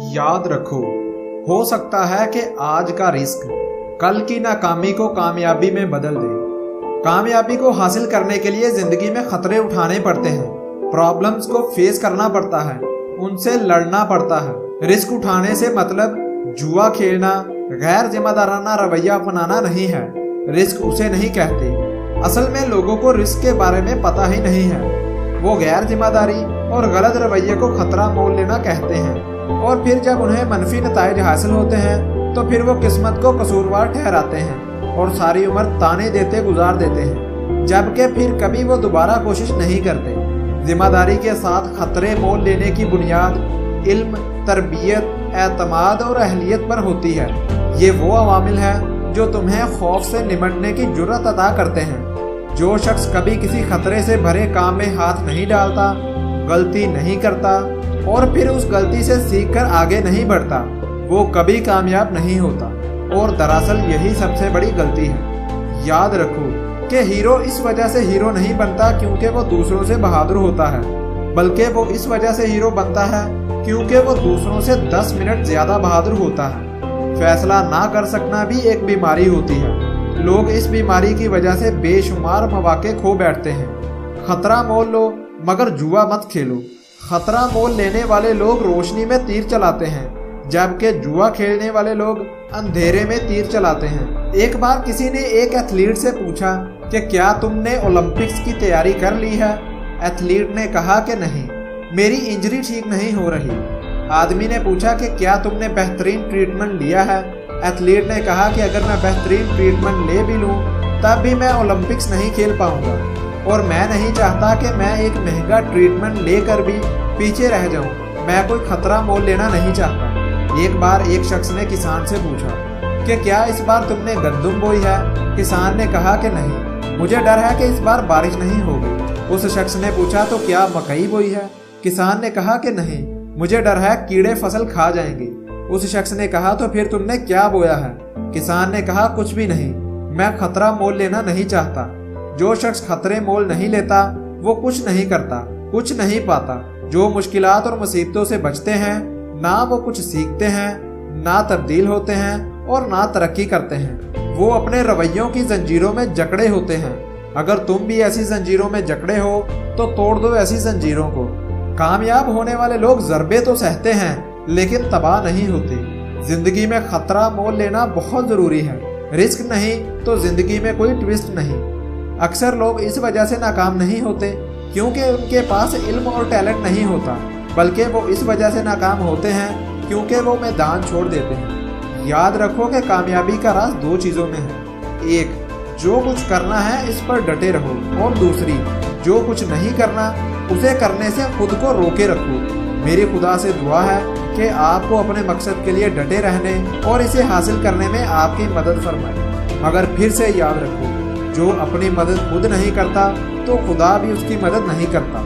याद रखो, हो सकता है कि आज का रिस्क कल की नाकामी को कामयाबी में बदल दे। कामयाबी को हासिल करने के लिए जिंदगी में खतरे उठाने पड़ते हैं, प्रॉब्लम्स को फेस करना पड़ता है, उनसे लड़ना पड़ता है। रिस्क उठाने से मतलब जुआ खेलना, गैर जिम्मेदाराना रवैया अपनाना नहीं है। रिस्क उसे नहीं कहते। असल में लोगों को रिस्क के बारे में पता ही नहीं है। वो गैर जिम्मेदारी और गलत रवैये को खतरा मोल लेना कहते हैं, और फिर जब उन्हें मनफी नताइज हासिल होते हैं तो फिर वो किस्मत को कसूरवार ठहराते हैं और सारी उम्र ताने देते गुजार देते हैं, जबकि फिर कभी वो दोबारा कोशिश नहीं करते। जिम्मेदारी के साथ खतरे मोल लेने की बुनियाद इल्म, तरबियत, एतमाद और अहलियत पर होती है। ये वो अवामिल हैं जो तुम्हें खौफ से निमटने की जुर्रत अता करते हैं। जो शख्स कभी किसी खतरे से भरे काम में हाथ नहीं डालता, गलती नहीं करता और फिर उस गलती से सीखकर आगे नहीं बढ़ता, वो कभी कामयाब नहीं होता। और दरअसल यही सबसे बड़ी गलती है। याद रखो कि हीरो इस वजह से हीरो नहीं बनता क्योंकि वो दूसरों से बहादुर होता है, बल्कि वो इस वजह से हीरो बनता है क्योंकि वो दूसरों से 10 मिनट ज्यादा बहादुर होता है। फैसला ना कर सकना भी एक बीमारी होती है। लोग इस बीमारी की वजह से बेशुमार मौके खो बैठते हैं। खतरा मोल लो मगर जुआ मत खेलो। खतरा मोल लेने वाले लोग रोशनी में तीर चलाते हैं, जबकि जुआ खेलने वाले लोग अंधेरे में तीर चलाते हैं। एक बार किसी ने एक एथलीट से पूछा कि क्या तुमने ओलंपिक्स की तैयारी कर ली है? एथलीट ने कहा कि नहीं, मेरी इंजरी ठीक नहीं हो रही। आदमी ने पूछा कि क्या तुमने बेहतरीन ट्रीटमेंट लिया है? एथलीट ने कहा कि अगर मैं बेहतरीन ट्रीटमेंट ले भी लूँ तब भी मैं ओलंपिक्स नहीं खेल पाऊंगा, और मैं नहीं चाहता कि मैं एक महंगा ट्रीटमेंट लेकर भी पीछे रह जाऊं। मैं कोई खतरा मोल लेना नहीं चाहता। एक बार एक शख्स ने किसान से पूछा कि क्या इस बार तुमने गंदम बोई है? किसान ने कहा कि नहीं, मुझे डर है कि इस बार बारिश नहीं होगी। उस शख्स ने पूछा तो क्या मकई बोई है? किसान ने कहा कि नहीं, मुझे डर है कीड़े फसल खा जाएंगे। उस शख्स ने कहा तो फिर तुमने क्या बोया है? किसान ने कहा कुछ भी नहीं, मैं खतरा मोल लेना नहीं चाहता। जो शख्स खतरे मोल नहीं लेता वो कुछ नहीं करता, कुछ नहीं पाता। जो मुश्किलात और मुसीबतों से बचते हैं, ना वो कुछ सीखते हैं, ना तब्दील होते हैं और ना तरक्की करते हैं। वो अपने रवैयों की जंजीरों में जकड़े होते हैं। अगर तुम भी ऐसी जंजीरों में जकड़े हो तो तोड़ दो ऐसी जंजीरों को। कामयाब होने वाले लोग ज़रबे तो सहते हैं लेकिन तबाह नहीं होते। जिंदगी में खतरा मोल लेना बहुत जरूरी है। रिस्क नहीं तो जिंदगी में कोई ट्विस्ट नहीं। अक्सर लोग इस वजह से नाकाम नहीं होते क्योंकि उनके पास इल्म और टैलेंट नहीं होता, बल्कि वो इस वजह से नाकाम होते हैं क्योंकि वो मैदान छोड़ देते हैं। याद रखो कि कामयाबी का राज 2 चीज़ों में है। एक, जो कुछ करना है इस पर डटे रहो, और दूसरी, जो कुछ नहीं करना उसे करने से खुद को रोके रखो। मेरी खुदा से दुआ है कि आपको अपने मकसद के लिए डटे रहने और इसे हासिल करने में आपकी मदद फरमाए। मगर फिर से याद रखो, जो अपनी मदद खुद नहीं करता तो खुदा भी उसकी मदद नहीं करता।